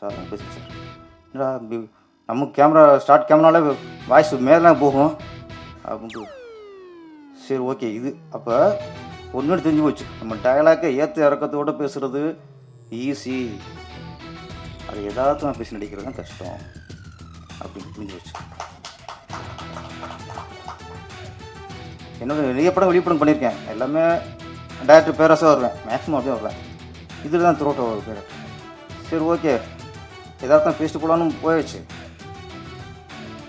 Sir நான் பேசுகிறேன் sir. என்னடா நம்ம கேமரா ஸ்டார்ட் கேமராவில் வாய்ஸ் மேலே போகும் அப்படின்ட்டு. சரி ஓகே இது அப்போ ஒன்று தெரிஞ்சு போச்சு. நம்ம டயலாக்கை ஏற்ற இறக்கத்தோடு பேசுகிறது ஈஸி, அது எதார்த்தமாக பேசி நடிக்கிறது தான் கஷ்டம் அப்படின்னு புரிஞ்சு போச்சு. என்னோட நிறைய படம் வெளிப்படம் பண்ணியிருக்கேன். எல்லாமே டேரக்டர் பேராசாக வருவேன், மேக்ஸிமம் அப்படியே வருவேன். இதில் தான் த்ரோட்டோ பேர். சரி ஓகே எதார்த்தம் பேசிட்டு போகலான்னு போயிடுச்சு.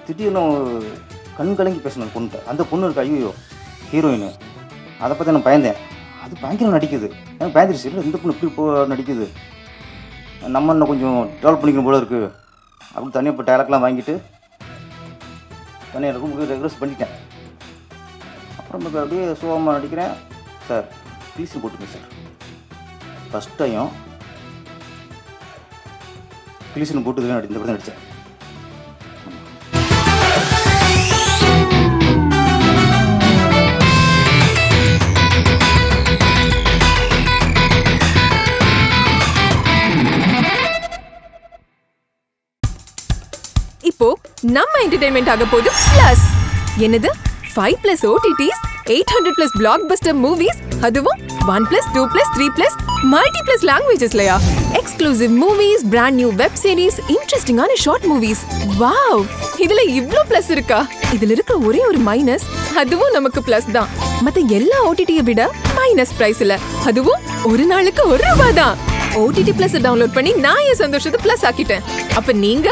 திடீர்னு கண் கலங்கி பேசணும் பொண்ணுகிட்ட. அந்த பொண்ணு இருக்கு, ஐயோ ஹீரோயின், அதை பற்றி நான் பயந்தேன். அது பயங்கரம் நடிக்குது, எனக்கு பயந்துருச்சு. இல்லை இந்த பொண்ணு இப்படி நடிக்குது, நம்ம இன்னும் கொஞ்சம் டெவலப் பண்ணிக்கணும் போல இருக்குது அப்படின்னு தனியாக இப்போ டேலக்லாம் வாங்கிட்டு தனியாக ரூமுக்கு ரெக்ரெஸ் பண்ணிட்டேன். அப்புறம் இப்போ அப்படியே சோகமாக நடிக்கிறேன். சார் ப்ளீஸ் போட்டுங்க சார். ஃபஸ்ட் டைம் ப்ளீஸ்னு போட்டுதுன்னு இந்த படம் நடித்தேன். இப்போ நம்ம என்டர்டெயின்மெண்ட் ஆக போகுது பிளஸ். என்னது 5+ OTTs, 800+ பிளாக்பஸ்டர் மூவிஸ், அதுவும் 1+, 2+, 3+, மல்டி+ லாங்குவேஜஸ்லயா? Exclusive movies, brand new web series, இன்ட்ரெஸ்டிங்கான ஷார்ட் மூவிஸ். வாவ், இதுல இவ்ளோ பிளஸ் இருக்கா? இதுல இருக்க ஒரே ஒரு மைனஸ், அதுவும் நமக்கு பிளஸ் தான். மத்த எல்லா OTT-யை விட மைனஸ் பிரைஸ்ல, அதுவும் ஒரு நாளுக்கு ₹1 தான். OTT Plus டவுன்லோட் பண்ணி நான் என் சந்தோஷத்தை பிளஸ் ஆக்கிட்டேன். அப்ப நீங்க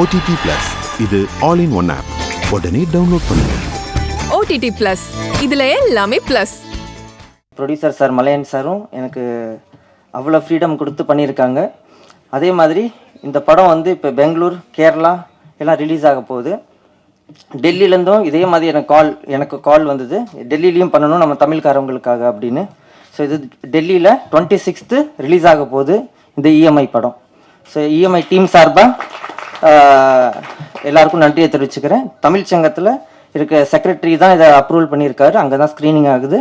OTT Plus இது ஆல் இன் ஒன் ஆப். உடனே டவுன்லோட் பண்ணுங்க. OTT Plus இதுல எல்லாமே பிளஸ். ப்ரொடியூசர் சார் மலையன் சாரும் எனக்கு அவ்வளோ ஃப்ரீடம் கொடுத்து பண்ணியிருக்காங்க. அதே மாதிரி இந்த படம் வந்து இப்போ பெங்களூர், கேரளா எல்லாம் ரிலீஸ் ஆக போகுது. டெல்லியிலேருந்தும் இதே மாதிரி எனக்கு கால் வந்தது, டெல்லியிலையும் பண்ணணும் நம்ம தமிழ்காரவங்களுக்காக அப்படின்னு. ஸோ இது டெல்லியில் 26th ரிலீஸ் ஆக போகுது இந்த EMI படம். ஸோ EMI டீம் சார்பாக எல்லாருக்கும் நன்றியை தெரிவிச்சுக்கிறேன். தமிழ் சங்கத்தில் இருக்க செக்ரட்டரி தான் இதை அப்ரூவல் பண்ணியிருக்காரு, அங்கே தான் ஸ்க்ரீனிங் ஆகுது.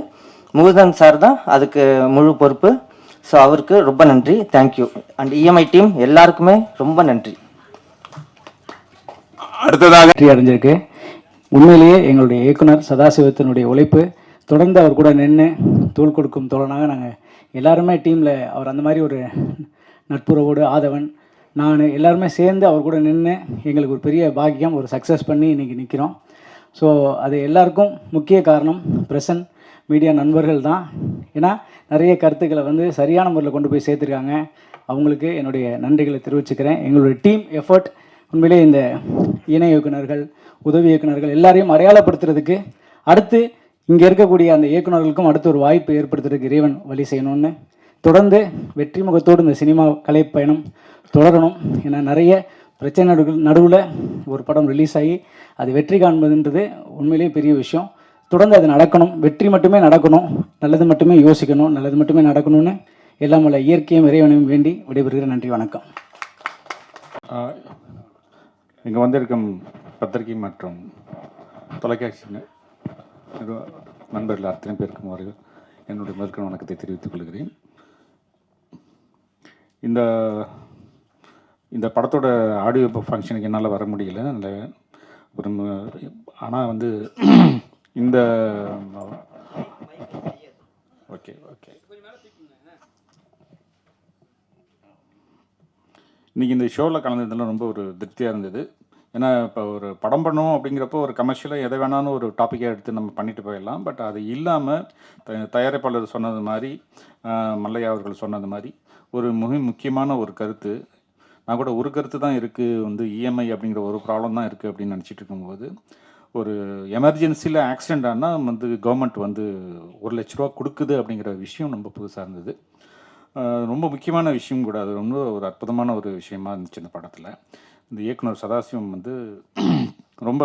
முகுதன் சார் தான் அதுக்கு முழு பொறுப்பு. ஸோ அவருக்கு ரொம்ப நன்றி, தேங்க்யூ. அண்ட் EMI டீம் எல்லாருக்குமே ரொம்ப நன்றி. அடுத்ததாக வெற்றி அடைஞ்சிருக்கு. உண்மையிலேயே எங்களுடைய இயக்குனர் சதாசிவத்தினுடைய உழைப்பு, தொடர்ந்து அவர் கூட நின்று தோள் கொடுக்கும் தோழனாக நாங்கள் எல்லாருமே டீமில் அவர் அந்த மாதிரி ஒரு நட்புறவோடு ஆதவன் நான் எல்லாருமே சேர்ந்து அவர் கூட நின்று எங்களுக்கு ஒரு பெரிய பாக்கியம், ஒரு சக்ஸஸ் பண்ணி இன்றைக்கி நிற்கிறோம். ஸோ அது எல்லாருக்கும் முக்கிய காரணம் பிரசன்ட் மீடியா நண்பர்கள் தான். ஏன்னா நிறைய கருத்துக்களை வந்து சரியான முறையில் கொண்டு போய் சேர்த்துருக்காங்க. அவங்களுக்கு என்னுடைய நன்றிகளை தெரிவிச்சுக்கிறேன். எங்களுடைய டீம் எஃபர்ட் உண்மையிலே இந்த இணை இயக்குநர்கள், உதவி இயக்குநர்கள் எல்லாரையும் அடையாளப்படுத்துறதுக்கு, அடுத்து இங்கே இருக்கக்கூடிய அந்த இயக்குநர்களுக்கும் அடுத்து ஒரு வாய்ப்பு ஏற்படுத்துறதுக்கு இறைவன் வழி செய்யணும்னு தொடர்ந்து வெற்றி முகத்தோடு இந்த சினிமா கலை பயணம் தொடரணும். ஏன்னா நிறைய பிரச்சனை நடுவில் ஒரு படம் ரிலீஸ் ஆகி அது வெற்றி காண்பதுன்றது உண்மையிலேயே பெரிய விஷயம். தொடர்ந்து அது நடக்கணும், வெற்றி மட்டுமே நடக்கணும், நல்லது மட்டுமே யோசிக்கணும், நல்லது மட்டுமே நடக்கணும்னு எல்லாம் உள்ள இயற்கையும் இறைவனையும் வேண்டி விடைபெறுகிற. நன்றி, வணக்கம். இங்கே வந்திருக்கும் பத்திரிகை மற்றும் தொலைக்காட்சி நண்பர்கள் அத்தனை பேருக்கும் அவர்கள் என்னுடைய முதற்கண் வணக்கத்தை தெரிவித்துக் கொள்கிறேன். இந்த படத்தோட ஆடியோ ஃபங்க்ஷனுக்கு என்னால் வர முடியல. ஒரு ஆனால் வந்து இந்த ஓகே இன்றைக்கி இந்த ஷோவில் கலந்ததுலாம் ரொம்ப ஒரு திருப்தியாக இருந்தது. ஏன்னா இப்போ ஒரு படம் பண்ணுவோம் அப்படிங்கிறப்போ ஒரு கமர்ஷியலாக எதை வேணாலும் ஒரு டாப்பிக்காக எடுத்து நம்ம பண்ணிட்டு போயிடலாம். பட் அது இல்லாமல் தயாரிப்பாளர் சொன்னது மாதிரி, மல்லையா அவர்கள் சொன்னது மாதிரி ஒரு முக்கியமான ஒரு கருத்து, நான் கூட ஒரு கருத்து தான் இருக்குது, வந்து EMI அப்படிங்கிற ஒரு ப்ராப்ளம் தான் இருக்குது அப்படின்னு நினச்சிட்டு இருக்கும்போது, ஒரு எமர்ஜென்சியில் ஆக்சிடெண்ட் ஆனால் வந்து கவர்மெண்ட் வந்து ₹1,00,000 கொடுக்குது அப்படிங்கிற விஷயம் ரொம்ப புதுசாக இருந்தது. ரொம்ப முக்கியமான விஷயம் கூட, அது ரொம்ப ஒரு அற்புதமான ஒரு விஷயமா இருந்துச்சு இந்த படத்தில். இந்த இயக்குனர் சதாசிவம் வந்து ரொம்ப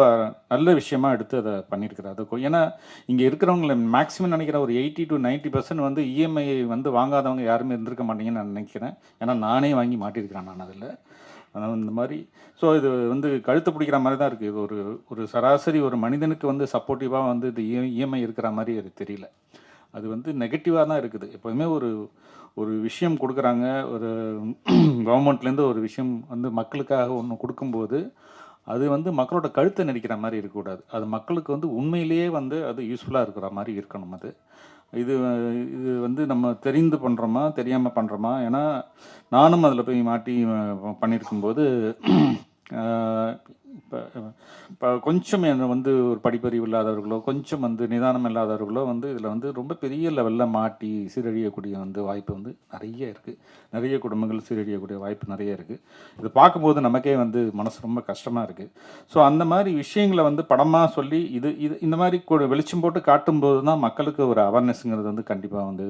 நல்ல விஷயமா எடுத்து அதை பண்ணியிருக்கிறார். அது ஏன்னா இங்கே இருக்கிறவங்கள மேக்ஸிமம் நினைக்கிறேன் ஒரு 80 to 90% வந்து EMI வந்து வாங்காதவங்க யாருமே இருந்திருக்க மாட்டீங்கன்னு நான் நினைக்கிறேன். ஏன்னா நானே வாங்கி மாட்டியிருக்கிறேன் நான் அதில். அதனால் இந்த மாதிரி ஸோ இது வந்து கழுத்து பிடிக்கிற மாதிரி தான் இருக்குது. இது ஒரு சராசரி ஒரு மனிதனுக்கு வந்து சப்போர்ட்டிவாக வந்து இது EMI இருக்கிற மாதிரி அது தெரியல. அது வந்து நெகட்டிவாக தான் இருக்குது. எப்போதுமே ஒரு விஷயம் கொடுக்குறாங்க, ஒரு கவர்மெண்ட்லேருந்து ஒரு விஷயம் வந்து மக்களுக்காக ஒன்று கொடுக்கும்போது, அது வந்து மக்களோட கழுத்தை நெரிக்கிற மாதிரி இருக்கக்கூடாது. அது மக்களுக்கு வந்து உண்மையிலேயே வந்து அது யூஸ்ஃபுல்லாக இருக்கிற மாதிரி இருக்கணும் அது. இது இது வந்து நம்ம தெரிந்து பண்ணுறோமா, தெரியாமல் பண்ணுறோமா? ஏன்னா, நானும் அதில் போய் மாட்டி பண்ணியிருக்கும்போது, இப்போ இப்போ கொஞ்சம் என்ன வந்து ஒரு படிப்பறிவு இல்லாதவர்களோ, கொஞ்சம் வந்து நிதானம் இல்லாதவர்களோ வந்து இதில் வந்து ரொம்ப பெரிய லெவலில் மாட்டி சீரழியக்கூடிய வந்து வாய்ப்பு வந்து நிறைய இருக்குது. நிறைய குடும்பங்கள் சீரழியக்கூடிய வாய்ப்பு நிறைய இருக்குது. இது பார்க்கும்போது நமக்கே வந்து மனசு ரொம்ப கஷ்டமாக இருக்குது. ஸோ அந்த மாதிரி விஷயங்களை வந்து படமாக சொல்லி இது இது இந்த மாதிரி வெளிச்சம் போட்டு காட்டும்போது தான் மக்களுக்கு ஒரு அவேர்னஸ்ங்கிறது வந்து கண்டிப்பாக வந்து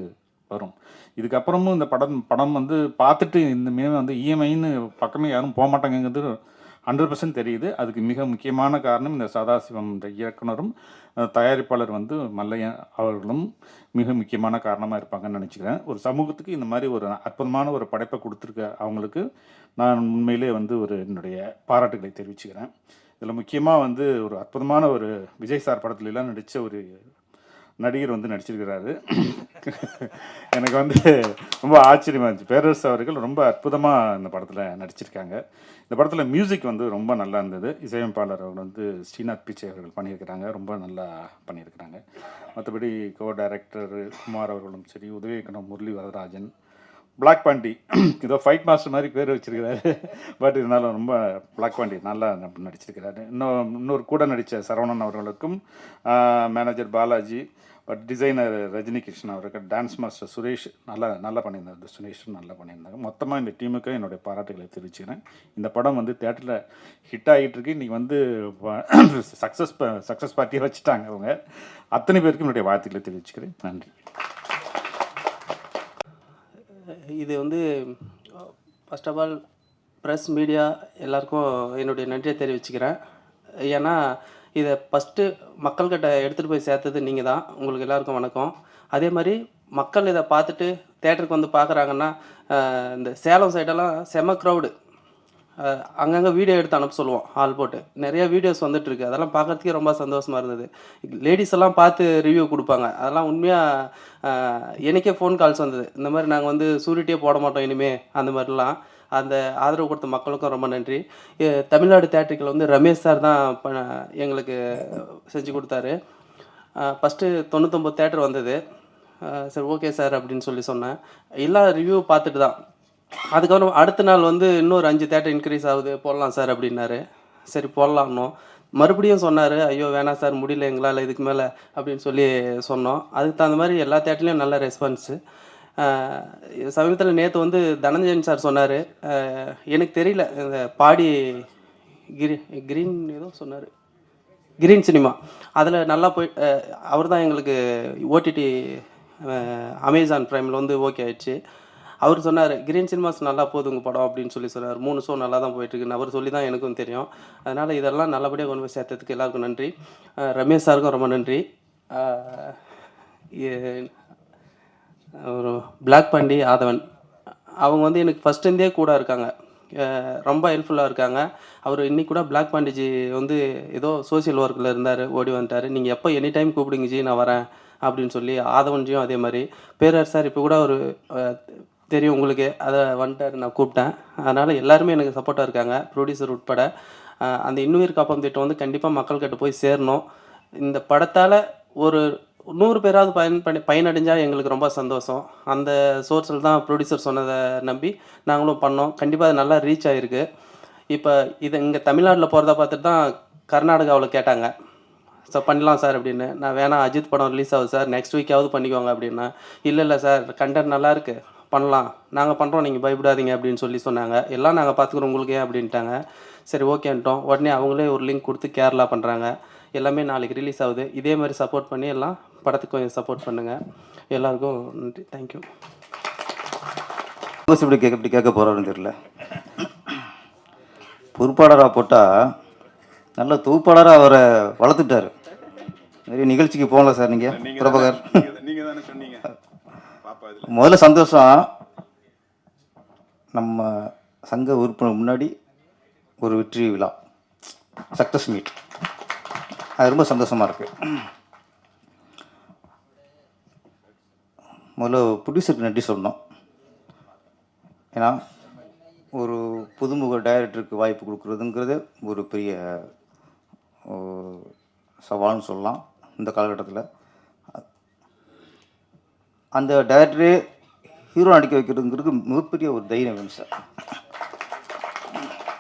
வரும். இதுக்கப்புறமும் இந்த படம் வந்து பார்த்துட்டு இனிமே வந்து இஎம்ஐன்னு பக்கமே யாரும் போக மாட்டாங்கங்கிறது 100% தெரியுது. அதுக்கு மிக முக்கியமான காரணம் இந்த சதாசிவம் என்ற இயக்குனரும், தயாரிப்பாளர் வந்து மல்லையன் அவர்களும் மிக முக்கியமான காரணமாக இருப்பாங்கன்னு நினச்சிக்கிறேன். ஒரு சமூகத்துக்கு இந்த மாதிரி ஒரு அற்புதமான ஒரு படைப்பை கொடுத்துருக்க அவங்களுக்கு நான் உண்மையிலே வந்து ஒரு என்னுடைய பாராட்டுகளை தெரிவிச்சுக்கிறேன். இதில் முக்கியமாக வந்து ஒரு அற்புதமான ஒரு விஜய் சார் படத்துலலாம் நடித்த ஒரு நடிகர் வந்து நடிச்சிருக்கிறாரு. எனக்கு வந்து ரொம்ப ஆச்சரியமாக இருந்துச்சு. பேரரசு அவர்கள் ரொம்ப அற்புதமாக இந்த படத்தில் நடிச்சிருக்காங்க. இந்த படத்தில் மியூசிக் வந்து ரொம்ப நல்லா இருந்தது. இசையமைப்பாளர் அவர்கள் வந்து ஸ்ரீநாத் பிச்சை அவர்கள் பண்ணியிருக்கிறாங்க. ரொம்ப நல்லா பண்ணியிருக்கிறாங்க. மற்றபடி கோ டைரக்டர் குமார் அவர்களும் சரி, உதவி இயக்குனர் முரளி வரதராஜன், பிளாக் பாண்டி ஏதோ ஃபைட் மாஸ்டர் மாதிரி பேர் வச்சிருக்கிறாரு. பட் இருந்தாலும் ரொம்ப பிளாக் பாண்டி நல்லா நடிச்சிருக்கிறாரு. இன்னொரு கூட நடித்த சரவணன் அவர்களுக்கும், மேனேஜர் பாலாஜி, டிசைனர் ரஜினி கிருஷ்ணன் அவர்கள், டான்ஸ் மாஸ்டர் சுரேஷ் நல்லா பண்ணியிருந்தார். சுரேஷும் நல்லா பண்ணியிருந்தாங்க. மொத்தமாக இந்த டீமுக்கு என்னுடைய பாராட்டுகளை தெரிவிச்சுக்கிறேன். இந்த படம் வந்து தேட்டரில் ஹிட் ஆகிட்டு இருக்கு. இன்றைக்கி வந்து சக்ஸஸ் பார்ட்டியை வச்சுட்டாங்க அவங்க. அத்தனை பேருக்கும் என்னுடைய வாழ்த்துக்களை தெரிவிச்சுக்கிறேன். நன்றி. இது வந்து first of all press media எல்லாருக்கும் என்னுடைய நன்றியை தெரிவிச்சுக்கிறேன். ஏன்னா இதை ஃபஸ்ட்டு மக்கள்கிட்ட எடுத்துகிட்டு போய் சேர்த்தது நீங்கள் தான். உங்களுக்கு எல்லாருக்கும் வணக்கம். அதே மாதிரி மக்கள் இதை பார்த்துட்டு தேட்டருக்கு வந்து பார்க்குறாங்கன்னா, இந்த சேலம் சைடெல்லாம் செம க்ரௌடு. அங்கங்கே வீடியோ எடுத்து அனுப்ப சொல்லுவோம், ஹால் போட்டு. நிறைய வீடியோஸ் வந்துட்டுருக்கு. அதெல்லாம் பார்க்குறதுக்கே ரொம்ப சந்தோஷமாக இருந்தது. லேடிஸ் எல்லாம் பார்த்து ரிவ்யூ கொடுப்பாங்க. அதெல்லாம் உண்மையாக எனக்கே ஃபோன் கால்ஸ் வந்தது. இந்த மாதிரி நாங்கள் வந்து சூரிட்டியே போட மாட்டோம் இனிமே, அந்த மாதிரிலாம். அந்த ஆதரவு கொடுத்த மக்களுக்கும் ரொம்ப நன்றி. தமிழ்நாடு தேட்டரிக்கல் வந்து ரமேஷ் சார் தான் எங்களுக்கு செஞ்சு கொடுத்தாரு. ஃபஸ்ட்டு 99 தேட்டர் வந்தது. சரி ஓகே சார் அப்படின்னு சொன்னேன். எல்லா ரிவ்யூ பார்த்துட்டு தான். அதுக்கப்புறம் அடுத்த நாள் வந்து இன்னொரு 5 தேட்டர் இன்க்ரீஸ் ஆகுது, போடலாம் சார் அப்படின்னாரு. சரி போடலாம்னோம். மறுபடியும் சொன்னார், ஐயோ வேணாம் சார் முடியல எங்களால் இதுக்கு மேலே அப்படின்னு சொன்னோம். அதுக்கு தகுந்த மாதிரி எல்லா தேட்டர்லேயும் நல்ல ரெஸ்பான்ஸு. சமீபத்தில் நேற்று வந்து தனஞ்சயன் சார் சொன்னார், எனக்கு தெரியல இந்த பாடி கிரீன் ஏதோ சொன்னார், கிரீன் சினிமா அதில் நல்லா போய் அவர் தான் எங்களுக்கு ஓடிடி அமேசான் ப்ரைமில் வந்து ஓகே ஆயிடுச்சு. அவர் சொன்னார், கிரீன் சினிமாஸ் நல்லா போகுது உங்கள் படம் அப்படின்னு சொன்னார். 3 ஷோ நல்லா தான் போயிட்டுருக்குன்னு அவர் சொல்லி தான் எனக்கும் தெரியும். அதனால் இதெல்லாம் நல்லபடியாக கொண்டு போய் சேர்த்ததுக்கு எல்லாருக்கும் நன்றி. ரமேஷ் சாருக்கும் ரொம்ப நன்றி. ஒரு பிளாக் பாண்டி ஆதவன் அவங்க வந்து எனக்கு ஃபஸ்ட்லேருந்தே கூட இருக்காங்க. ரொம்ப ஹெல்ப்ஃபுல்லாக இருக்காங்க. அவர் இன்றைக்கி கூட பிளாக் பாண்டிஜி வந்து ஏதோ சோசியல் ஒர்க்கில் இருந்தார், ஓடி வந்துட்டார். நீங்கள் எப்போ எனி டைம் கூப்பிடுங்க ஜி நான் வரேன் அப்படின்னு ஆதவன்ஜியும் அதே மாதிரி. பேரர் சார் இப்போ கூட ஒரு தெரியும் உங்களுக்கு, அதை வந்துட்டார், நான் கூப்பிட்டேன். அதனால் எல்லாருமே எனக்கு சப்போர்ட்டாக இருக்காங்க, ப்ரொடியூசர் உட்பட. அந்த இன்னுயிர் காப்பம் திட்டம் வந்து கண்டிப்பாக மக்கள்கிட்ட போய் சேரணும். இந்த படத்தால் ஒரு 100 பேராவது பயனடைஞ்சால் எங்களுக்கு ரொம்ப சந்தோஷம். அந்த சோர்ஸில் தான் ப்ரொடியூசர் சொன்னதை நம்பி நாங்களும் பண்ணோம். கண்டிப்பாக அது நல்லா ரீச் ஆகிருக்கு. இப்போ இதை இங்கே தமிழ்நாட்டில் போகிறத பார்த்துட்டு தான் கர்நாடகாவில் கேட்டாங்க, சார் பண்ணலாம் சார் அப்படின்னு. நான் வேணாம், அஜித் படம் ரிலீஸ் ஆகுது சார், நெக்ஸ்ட் வீக்காவது பண்ணிக்கோங்க அப்படின்னா. இல்லை சார் கண்டென்ட் நல்லாயிருக்கு, பண்ணலாம், நாங்கள் பண்ணுறோம், நீங்கள் பயப்படாதீங்க அப்படின்னு சொன்னாங்க. எல்லாம் நாங்கள் பார்த்துக்குறோம் உங்களுக்கு ஏன் அப்படின்ட்டாங்க. சரி ஓகேன்ட்டோம். உடனே அவங்களே ஒரு லிங்க் கொடுத்து கேரளா பண்ணுறாங்க. எல்லாமே நாளைக்கு ரிலீஸ் ஆகுது. இதே மாதிரி சப்போர்ட் பண்ணி எல்லாம் படத்துக்கு கொஞ்சம் சப்போர்ட் பண்ணுங்கள். எல்லாருக்கும் நன்றி. தேங்க்யூ. இப்படி கேட்க போகிறாருன்னு தெரியல. பொறுப்பாளராக போட்டால் நல்ல தொகுப்பாளராக அவரை வளர்த்துட்டார். நிறைய நிகழ்ச்சிக்கு போகல சார் நீங்கள் பிரபாகர். முதல்ல சந்தோஷம், நம்ம சங்க உறுப்பினர் முன்னாடி ஒரு வெற்றி விழா, சக்ஸஸ் மீட், அது ரொம்ப சந்தோஷமாக இருக்குது. முதல்ல ப்ரொடியூசருக்கு நன்றி சொல்லணும். ஏன்னா ஒரு புதுமுக டைரக்டருக்கு வாய்ப்பு கொடுக்குறதுங்கிறது ஒரு பெரிய சவால்னு சொல்லலாம் இந்த காலகட்டத்தில். அந்த டைரக்டரே ஹீரோ நடிக்க வைக்கிறதுங்கிறது மிகப்பெரிய ஒரு தைரியம் வேணும் சார்.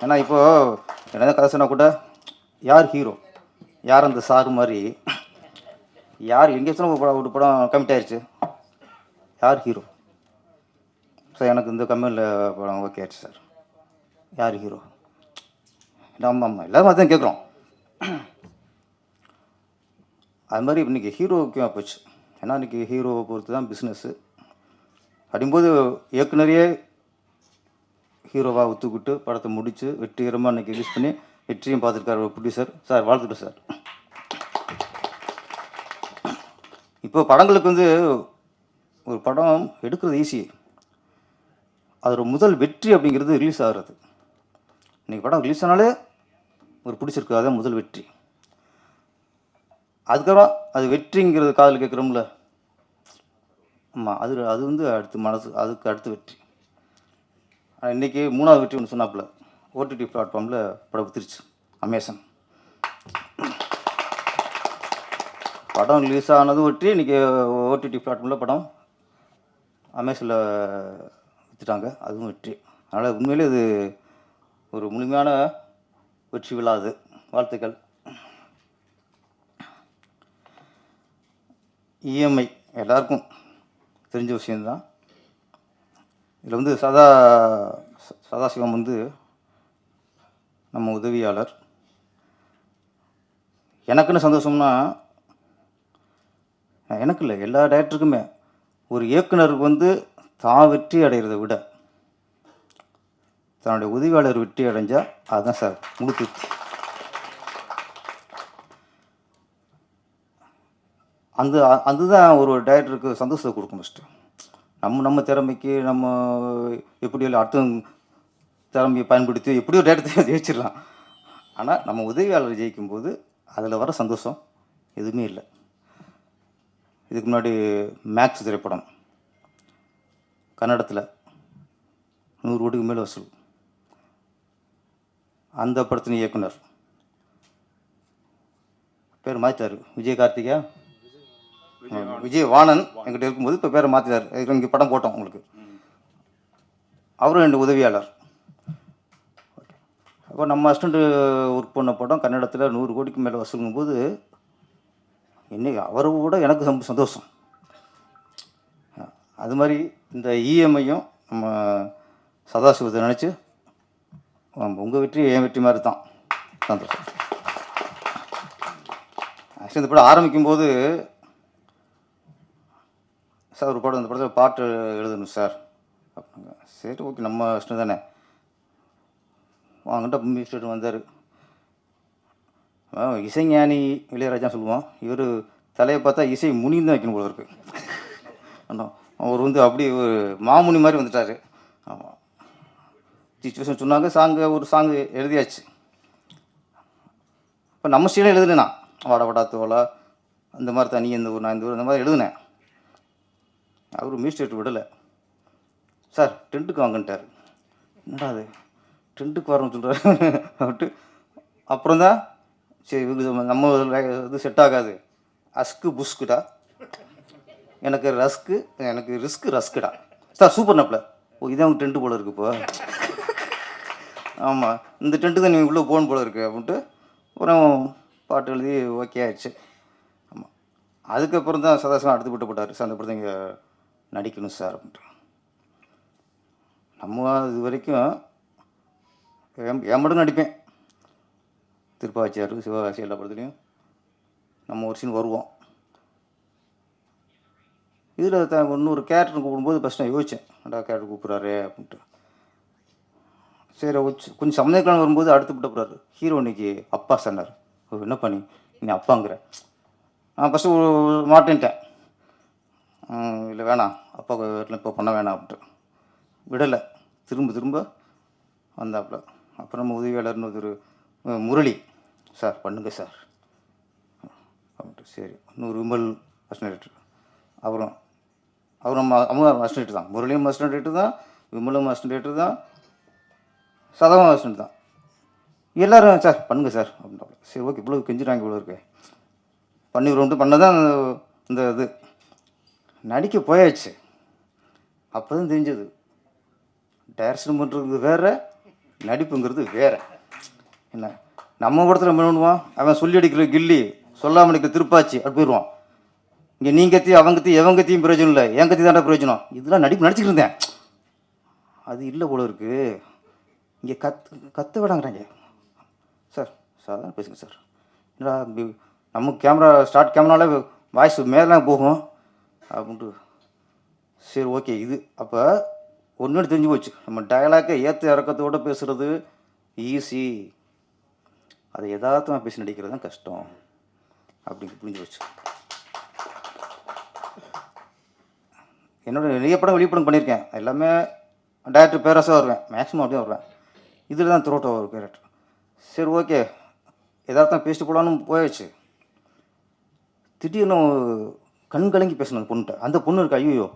ஏன்னா இப்போது என்ன கதை சொன்னால் கூட யார் ஹீரோ, யார் அந்த சார் மாதிரி, யார் எங்கேயாச்சும் ஒரு படம் கமிட் ஆயிடுச்சு, யார் ஹீரோ சார்? எனக்கு இந்த கம்பெனியில் படம் ஓகே ஆயிடுச்சு சார், யார் ஹீரோ? ஆமாம் எல்லோரும் அதான் கேட்குறோம். அது மாதிரி இன்றைக்கி ஹீரோ முக்கியமாக போச்சு. ஏன்னா இன்றைக்கி ஹீரோவை பொறுத்து தான் பிஸ்னஸ்ஸு. அப்படிங்கும்போது இயக்குனரையே ஹீரோவாக ஒத்துக்கிட்டு படத்தை முடித்து வெற்றிகரமாக இன்றைக்கி ரிலீஸ் பண்ணி வெற்றியும் பார்த்துருக்காரு ஒரு ப்ரொடியூசர் சார். வாழ்த்துட்டு சார். இப்போ படங்களுக்கு வந்து ஒரு படம் எடுக்கிறது ஈஸி, அதோட முதல் வெற்றி அப்படிங்கிறது ரிலீஸ் ஆகிறது. இன்றைக்கி படம் ரிலீஸ் ஆனாலே ஒரு பிடிச்சிருக்கு, அதான் முதல் வெற்றி. அதுக்கப்புறம் அது வெற்றிங்கிறது காதில் கேட்குறோம்ல, ஆமாம், அது வந்து அடுத்து மனசு, அதுக்கு அடுத்த வெற்றி. இன்றைக்கி 3வது வெற்றி ஒன்று சொன்னாப்புல, ஓடிடி பிளாட்ஃபார்மில் படம் வித்துருச்சு அமேசான். படம் ரிலீஸ் ஆனதும் வெற்றி, இன்றைக்கி ஓடிடி பிளாட்ஃபார்மில் படம் அமேசானில் விற்றுட்டாங்க, அதுவும் வெற்றி. அதனால் உண்மையிலே இது ஒரு முழுமையான வெற்றி விழா. அது வாழ்த்துக்கள். இஎம்ஐ எல்லாருக்கும் தெரிஞ்ச விஷயந்தான். இதில் வந்து சதாசிவம் வந்து நம்ம உதவியாளர். எனக்குன்னு சந்தோஷம்னா, எனக்கு இல்லை, எல்லா டைரக்டருக்குமே ஒரு இயக்குனருக்கு வந்து தான் வெற்றி அடைகிறத விட தன்னுடைய உதவியாளர் வெற்றி அடைஞ்சால் அதுதான் சார் முழு திருப்தி. அதுதான் ஒரு டைரக்டருக்கு சந்தோஷத்தை கொடுக்கும். ஃபஸ்ட்டு நம்ம திறமைக்கு நம்ம எப்படியோ அடுத்தவங்க திறமையை பயன்படுத்தி எப்படியோ டைரக்டரை ஜெயிச்சிடலாம். ஆனால் நம்ம உதவியாளர் ஜெயிக்கும்போது அதில் வர சந்தோஷம் எதுவுமே இல்லை. இதுக்கு முன்னாடி மேக்ஸ் திரைப்படம் கன்னடத்தில் 100 கோடிக்கு மேலே வசூல். அந்த படத்தின் இயக்குனர் பேர் மாற்றிட்டார், விஜயகார்த்திகா விஜய் வாணன் என்கிட்ட இருக்கும்போது இப்போ பேரை மாற்றிட்டார். இங்கே படம் போட்டோம் உங்களுக்கு. அவரும் 2 உதவியாளர். அப்போ நம்ம அசிஸ்டண்ட்டு ஒர்க் பண்ண படம் கன்னடத்தில் 100 கோடிக்கு மேலே வசூலுங்கும் போது இன்னைக்கு அவரை விட எனக்கு சந்தோஷம். அது மாதிரி இந்த இஎம்ஐயும் நம்ம சதாசிவத்தை நினச்சி உங்கள் வெற்றி என் வெற்றி மாதிரி தான் சந்தோஷம். ஆக்சுவலி இந்த படம் ஆரம்பிக்கும்போது சார் ஒரு படம், இந்த படத்தில் பாட்டு எழுதணும் சார் அப்படிங்க. சரி ஓகே, நம்ம இஷ்டம் தானே, வாங்கிட்ட மியூசிக் வந்தார். இசைஞானி இளையராஜா சொல்லுவோம், இவர் தலையை பார்த்தா இசை முனின்னு தான் வைக்கணும் போல இருக்கு. ஆனால் அவர் வந்து அப்படி ஒரு மாமுனி மாதிரி வந்துட்டார். ஆமாம், சிச்சுவேஷன் சொன்னாங்க, ஒரு சாங்கு எழுதியாச்சு. இப்போ நம்ம ஸ்டைலும் எழுதுனேண்ணா, வாடா தோலா அந்த மாதிரி தனி இந்த ஊர் நான் இந்த ஊர் அந்த மாதிரி எழுதுனேன். அவர் மியூசிக் விடலை. சார் டென்ட்டுக்கு வாங்கன்ட்டார். என்னடா அது டென்ட்டுக்கு வரணும்னு சொல்கிறார் அப்படின்ட்டு அப்புறம் தான் சரி நம்ம இது செட் ஆகாது, அஸ்கு புஸ்குடா, எனக்கு ரஸ்க்கு, எனக்கு ரஸ்க்குடா சார். சூப்பர் நப்பில் ஓ இதான் அவங்க டென்ட்டு போல் இருக்கு. இப்போ ஆமாம், இந்த டென்ட்டு தான் நீங்கள் உள்ளே போகணும் போல இருக்குது அப்படின்ட்டு அப்புறம் பாட்டு எழுதி ஓகே ஆயிடுச்சு. ஆமாம், அதுக்கப்புறம் தான் சதாசிவம் அடுத்து போட்டார் சார், அந்த படத்தை இங்கே நடிக்கணும் சார் அப்படின்ட்டு. நம்ம இது வரைக்கும் என் மட்டும் நடிப்பேன், திருப்பாச்சியார் சிவகாசி எல்லா படத்துலையும் நம்ம ஒரு சீன் வருவோம். இதில் இன்னொரு கேரக்டர் கூப்பிடும்போது ஃபஸ்ட் நான் யோசித்தேன், கேரக்டர் கூப்பிட்றாரு அப்படின்ட்டு. சரி கொஞ்சம் சம்மந்தக்கலாம் வரும்போது அடுத்து போகிறாரு ஹீரோ இன்னைக்கு அப்பா சொன்னார். என்ன பண்ணி நீ அப்பாங்கிற? நான் ஃபஸ்ட்டு மாட்டேன்ட்டேன், இல்லை வேணாம் அப்பா வீட்டில் இப்போ பண்ண வேணாம் அப்படின்ட்டு விடலை. திரும்ப வந்தாப்புல. அப்புறம் நம்ம உதவியாளர்னு ஒரு முரளி சார் பண்ணுங்க சார் அப்படின்ட்டு. சரி, இன்னொரு விமல் அசிஸ்டன்ட் டைரக்டர், அவர் நம்ம அமுதா அசிஸ்டன்ட் தான், முரளியும் அசிஸ்டன்ட் டைரக்டர் தான், விமலும் அசிஸ்டன்ட் தான், சதாவும் அசிஸ்டன்ட் தான். எல்லோரும் சார் பண்ணுங்க சார் அப்படின்னா, சரி ஓகே இவ்வளோ கெஞ்சுறாங்க இவ்வளோ இருக்கு பண்ணிடுவோம்ட்டு பண்ணதான் இந்த இது நடிக்க போயாச்சு. அப்போ தான் தெரிஞ்சது டைரக்ஷன் பண்ணுறது வேறு, நடிப்புங்கிறது வேறு. என்ன நம்ம படத்தில் என்ன பண்ணுவான், அவன் சொல்லி அடிக்கிற கில்லி, சொல்லாமல் அடிக்கிற திருப்பாச்சி அப்படி போயிடுவான். இங்கே நீ கத்தி அவங்க கத்தி எவன் கத்தியும் பிரயோஜனம் இல்லை, என் கத்தி தாண்டா பிரயோஜனம். இதெல்லாம் நடிச்சுக்கிட்டு இருந்தேன். அது இல்லை போல இருக்குது. இங்கே கத்த விடாங்கிறாங்க. சார் சாதாரண பேசுங்க சார். என்னடா நம்ம கேமரா ஸ்டார்ட் கேமராவில் வாய்ஸ் மேலே போகும் அப்படின்ட்டு, சரி ஓகே இது அப்போ ஒன்று தெரிஞ்சு போச்சு. நம்ம டயலாக்கை ஏற்ற இறக்கத்தோடு பேசுகிறது ஈஸி, அதை யதார்த்தமாக பேசி நடிக்கிறது தான் கஷ்டம் அப்படின்னு புரிஞ்சு போச்சு. என்னோட நிறைய படம் வெளிப்படம் பண்ணியிருக்கேன். எல்லாமே டேரக்டர் பேரஸாக வருவேன், மேக்ஸிமம் அப்படியே வருவேன். இதில் தான் த்ரோட்டாக ஒரு கேரக்டர். சரி ஓகே யதார்த்தம் பேசிட்டு போகலான்னு போயாச்சு. திடீர்னு கண் கலங்கி பேசணும் அந்த பொண்ணுகிட்ட. அந்த பொண்ணு இருக்கு ஐயோ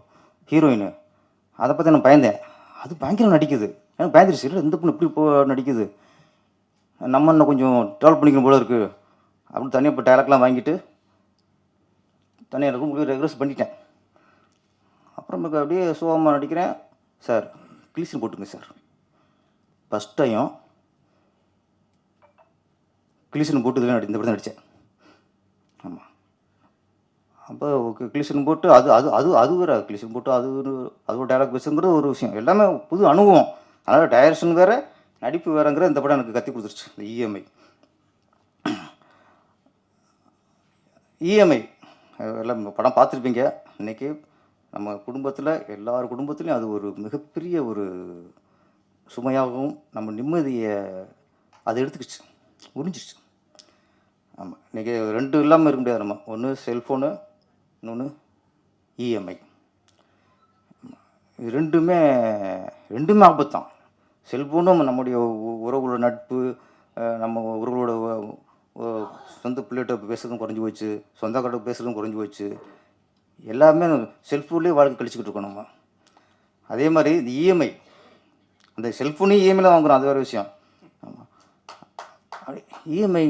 ஹீரோயின், அதை பற்றி நான் பயந்தேன். அது பயங்கரம் நடிக்குது, எனக்கு பயந்துருச்சு. இல்லை இந்த பொண்ணு இப்படி நடிக்குது, நம்ம இன்னும் கொஞ்சம் ட்ராவல் பண்ணிக்கணும் போல இருக்குது அப்படின்னு தனியாக இப்போ டைலாக்லாம் வாங்கிட்டு தனியாக ரூம் ரெக்ரெஸ் பண்ணிட்டேன். அப்புறம் அப்படியே சோகமாக நடிக்கிறேன். சார் கிளீசன் போட்டுங்க சார். ஃபஸ்ட் டைம் கிளீசன் போட்டு இந்த படம் நடித்தேன். ஆமாம், அப்போ கிளீசன் போட்டு அது அது அது அது வேறு கிளீசன் போட்டு அது ஒரு டைலாக் பேசுங்கிறது ஒரு விஷயம், எல்லாமே புது அனுபவம். அதனால் டைரக்ஷன் வேறு நடிப்பு வேறுங்கிற இந்த படம் எனக்கு கற்றுக் கொடுத்துருச்சு. இந்த இஎம்ஐ எல்லாம் படம் பார்த்துருப்பீங்க. இன்றைக்கி நம்ம குடும்பத்தில் எல்லார் குடும்பத்துலேயும் அது ஒரு மிகப்பெரிய ஒரு சுமையாகவும் நம்ம நிம்மதியை அதை எடுத்துக்கிச்சு, உறிஞ்சிச்சு. ஆமாம், இன்றைக்கி ரெண்டு இல்லாமல் இருக்க முடியாது. நம்ம ஒன்று செல்ஃபோனு, இன்னொன்று இஎம்ஐ. இது ரெண்டுமே ஆபத்து தான். செல்ஃபோனும் நம்முடைய உறவுகளோட நட்பு, நம்ம உறவுகளோட சொந்த பிள்ளைகிட்ட பேசுறதும் குறைஞ்சி போச்சு, சொந்தக்காரட்ட பேசுகிறதும் குறைஞ்சி போச்சு. எல்லாமே செல்ஃபோன்லேயே வாழ்க்கை கழிச்சிக்கிட்டு இருக்கோம் நம்ம. அதே மாதிரி இந்த இஎம்ஐ, அந்த செல்ஃபோனையும் இஎம்ஐயில் வாங்குகிறோம், அது வேறு விஷயம். ஆமாம், இஎம்ஐ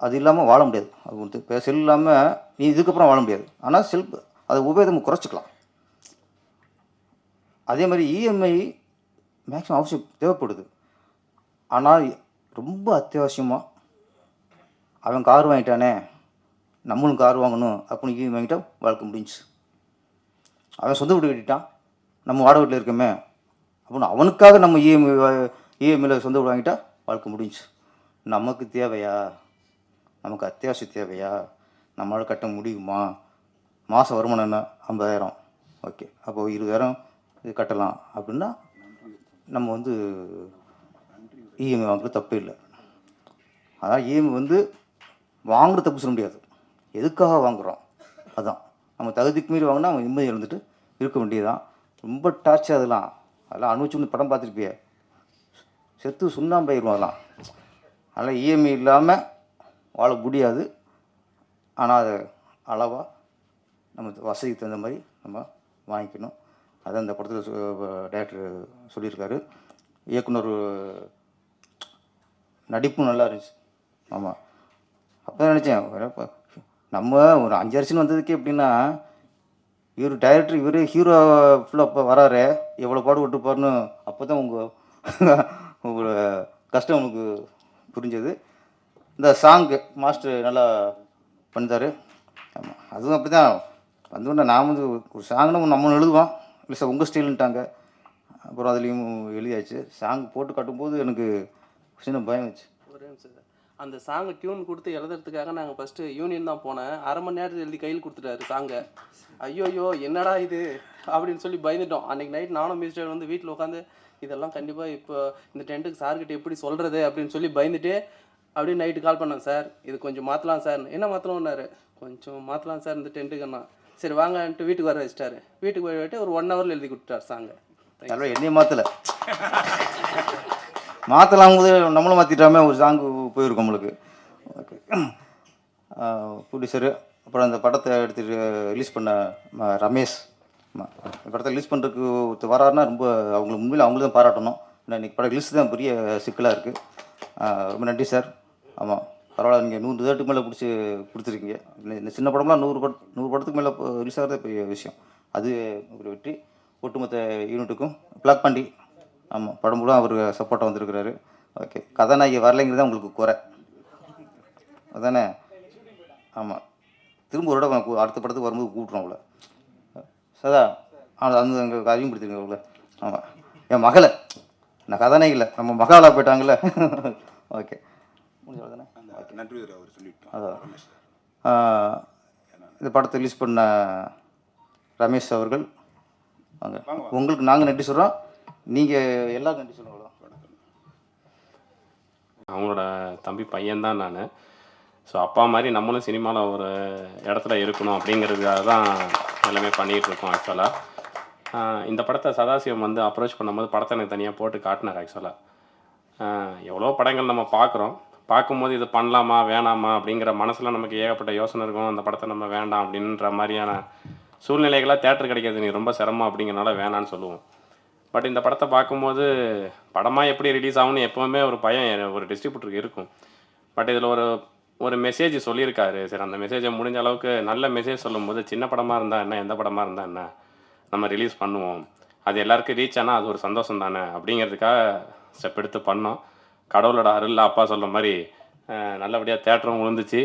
அது இல்லாமல் வாழ முடியாது. அது இப்போ செல் இல்லாமல் நீ இதுக்கப்புறம் வாழ முடியாது. ஆனால் அதை உபயோகம் குறைச்சிக்கலாம். அதே மாதிரி இஎம்ஐ மேக்ஸிமம் அவசியம் தேவைப்படுது. ஆனால் ரொம்ப அத்தியாவசியமாக அவன் கார் வாங்கிட்டானே நம்மளும் கார் வாங்கணும் அப்படின்னு இஎம்ஐ வாங்கிட்டா வாழ்க்கை முடிஞ்சு. அவன் சொந்த வீடு கட்டிட்டான், நம்ம வாடகை வீட்டில் இருக்கமே அப்படின்னு அவனுக்காக நம்ம இஎம்ஐயில் சொந்த வீடு வாங்கிட்டா வாழ்க்கை முடிஞ்சு. நமக்கு தேவையா, நமக்கு அத்தியாவசியம் தேவையா, நம்மளால் கட்ட முடியுமா, மாதம் வருமானம் என்ன 50,000, ஓகே அப்போ 20,000 இது கட்டலாம் அப்படின்னா நம்ம இஎம்ஐ வாங்குறது தப்பு இல்லை. அதான் இஎம்ஐ வாங்குறது தப்பு சொல்ல முடியாது, எதுக்காக வாங்குகிறோம் அதுதான். நம்ம தகுதிக்கு மீறி வாங்கினா அவன் நிம்மதி இருந்துட்டு இருக்க வேண்டியதுதான். ரொம்ப டார்ச்சர் அதெல்லாம் அனுபவிச்சு படம் பார்த்துருப்பிய, செத்து சுண்ணாம்பாயிருவோம் அதெல்லாம். அதனால் இஎம்ஐ இல்லாமல் வாழ முடியாது. ஆனால் அதை அளவாக நம்ம வசதிக்கு தகுந்த மாதிரி நம்ம வாங்கிக்கணும். அதான் இந்த படத்தில் டைரக்டர் சொல்லியிருக்காரு. இயக்குனர் நடிப்பும் நல்லா இருந்துச்சு. ஆமாம், அப்போ தான் நினச்சேன் நம்ம ஒரு 5 வருஷம் வந்ததுக்கே எப்படின்னா இவர் டைரக்டர் இவர் ஹீரோ ஃபுல்லாக அப்போ வராரு எவ்வளோ பாடுபட்டுப்பாருன்னு அப்போ தான் உங்களோட கஷ்டம் உங்களுக்கு புரிஞ்சது. இந்த சாங்கு மாஸ்டர் நல்லா பண்ணித்தார். ஆமாம், அதுவும் அப்படி தான் வந்தோடனே நான் ஒரு சாங்னு நம்ம எழுதுவோம், இல்லை சார் உங்கள் ஸ்டைலுன்ட்டாங்க. அப்புறம் அதுலேயும் எழுதியாச்சு. சாங் போட்டு கட்டும்போது எனக்கு சின்ன பயம் வச்சு. ஒரே நிமிஷம் சார், அந்த சாங்கை டியூன் கொடுத்து எழுதுறதுக்காக நாங்கள் ஃபஸ்ட்டு யூனியன் தான் போனேன். அரை மணி நேரத்தில் எழுதி கையில் கொடுத்துட்டாரு சாங்கை. ஐயோ என்னடா இது அப்படின்னு சொல்லி பயந்துட்டோம். அன்றைக்கி நைட் நானும் மிஸ்டர் வீட்டில் உட்காந்து இதெல்லாம் கண்டிப்பாக இப்போ இந்த டென்ட்டுக்கு சார்கிட்ட எப்படி சொல்கிறது அப்படின்னு சொல்லி பயந்துட்டு அப்படியே நைட்டு கால் பண்ணேன். சார் இது கொஞ்சம் மாற்றலாம் சார். என்ன மாற்றலாம்னாரு, கொஞ்சம் மாற்றலாம் சார் இந்த டென்ட்டுக்குன்னா. சரி வாங்கன்ட்டு வீட்டுக்கு வர வச்சிட்டாரு. வீட்டுக்கு போயிட்டு ஒரு 1 ஹவரில் எழுதி கொடுத்துட்டார் சாங்கை. அதனால் என்னையும் மாற்றலாம் போது நம்மளும் மாற்றிட்டாமே ஒரு சாங்கு போயிருக்கோம் நம்மளுக்கு. ஓகே, ப்ரொடியூசரு அப்புறம் அந்த படத்தை எடுத்துகிட்டு ரிலீஸ் பண்ண ரமேஷ் ஆமாம், படத்தை ரிலீஸ் பண்ணுறதுக்கு வராருன்னா ரொம்ப அவங்களுக்கு உண்மையில் அவங்களுக்கு தான் பாராட்டணும். ஏன்னா இன்றைக்கி படம் ரிலீஸ் தான் பெரிய சிக்கலாக இருக்குது. ரொம்ப நன்றி சார். ஆமாம், பரவாயில்ல, நீங்கள் 100 தேட்டருக்கு மேலே பிடிச்சி கொடுத்துருக்கீங்க. இந்த சின்ன படம்லாம் 100 படத்துக்கு மேலே ரிலீஸ் ஆகிறதே பெரிய விஷயம். அது ஒரு வெற்றி. ஒட்டுமொத்த யூனிட்டுக்கும் பிளாக் பண்ணி ஆமாம் படம் கூட அவர் சப்போர்ட்டாக வந்திருக்கிறாரு. ஓகே, கதாநாயகி வரலைங்கிறது தான் உங்களுக்கு குறை அதானே? ஆமாம், திரும்ப ஒரு இடம் அடுத்த படத்துக்கு வரும்போது கூப்பிட்றோம் அவளை சதா. அந்த அங்கே அறிமுகப்படுத்திருங்க அவளை. ஆமாம், என் மகளை நான் கதாநாயகி இல்லை, நம்ம மகாலாக போயிட்டாங்கல்ல. ஓகே, முடிஞ்ச தானே? நன்றி அவர் சொல்லிட்டோம். அதான் இந்த படத்தை ரிலீஸ் பண்ண ரமேஷ் அவர்கள் வாங்க. உங்களுக்கு நாங்கள் நன்றி சொல்கிறோம், நீங்கள் எல்லாரும் நன்றி சொல்லுங்க. அவங்களோட தம்பி பையன்தான் நான். ஸோ அப்பா மாதிரி நம்மளும் சினிமாவில் ஒரு இடத்துல இருக்கணும் அப்படிங்கிறதுக்காக தான் எல்லாமே பண்ணிகிட்ருக்கோம். ஆக்சுவலாக இந்த படத்தை சதாசிவம் வந்து அப்ரோச் பண்ணும்போது படத்தை எனக்கு தனியாக போட்டு காட்டினார். ஆக்சுவலாக எவ்வளோ படங்கள் நம்ம பார்க்கும்போது இது பண்ணலாமா வேணாமா அப்படிங்கிற மனசில் நமக்கு ஏகப்பட்ட யோசனை இருக்கும். அந்த படத்தை நம்ம வேண்டாம் அப்படின்ற மாதிரியான சூழ்நிலைகளாக தேட்டர் கிடைக்கிறது நீ ரொம்ப சிரமம் அப்படிங்கிறனால வேணான்னு சொல்லுவோம். பட் இந்த படத்தை பார்க்கும்போது படமாக எப்படி ரிலீஸ் ஆகும்னு எப்போவுமே ஒரு பயம் ஒரு டிஸ்ட்ரிபியூட்டருக்கு இருக்கும். பட் இதில் ஒரு மெசேஜ் சொல்லியிருக்காரு. சரி, அந்த மெசேஜை முடிஞ்ச அளவுக்கு நல்ல மெசேஜ் சொல்லும்போது சின்ன படமாக இருந்தால் என்ன, எந்த படமாக இருந்தால் என்ன, நம்ம ரிலீஸ் பண்ணுவோம், அது எல்லாருக்கும் ரீச் ஆனால் அது ஒரு சந்தோஷம் தானே அப்படிங்கிறதுக்காக ஸ்டெப் எடுத்து பண்ணோம். கடவுளோட அருளில் அப்பா சொல்கிற மாதிரி நல்லபடியாக தேட்டரும் விழுந்துச்சு.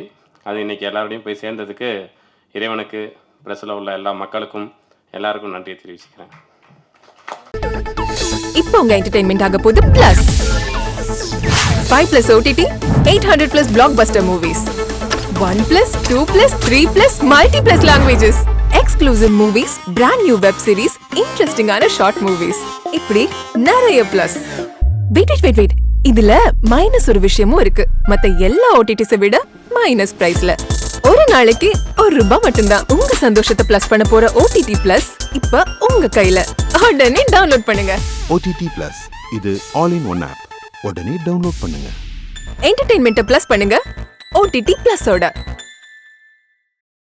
அது இன்றைக்கி எல்லாரோடையும் போய் சேர்ந்ததுக்கு இறைவனுக்கு, ப்ரெஸ்ஸில் உள்ள எல்லா மக்களுக்கும் எல்லாருக்கும் நன்றியை தெரிவிச்சுக்கிறேன். இப்போ உங்க என்டர்டெயின்மெண்ட் ஆக போகுது plus 5+ OTT 800+ blockbuster movies 1+, 2+, 3+, multi+ languages exclusive movies, brand new web series, interesting ஆன short movies இப்படி நிறைய பிளஸ். வெயிட் இதுல மைனஸ் ஒரு விஷயமும் இருக்கு. மத்த எல்லா OTTs விட மைனஸ் பிரைஸ்ல ஒரு நாளைக்கு ₹1 மட்டும்தான். உங்க சந்தோஷத்தை பிளஸ் பண்ண போற OTT பிளஸ் இப்ப உங்க கையில. உடனே டவுன்லோட் பண்ணுங்க. OTT Plus இது ஆல் இன் ஒன் ஆப். உடனே டவுன்லோட் பண்ணுங்க. என்டர்டெயின்மெண்ட்டை பிளஸ் பண்ணுங்க OTT பிளஸோட.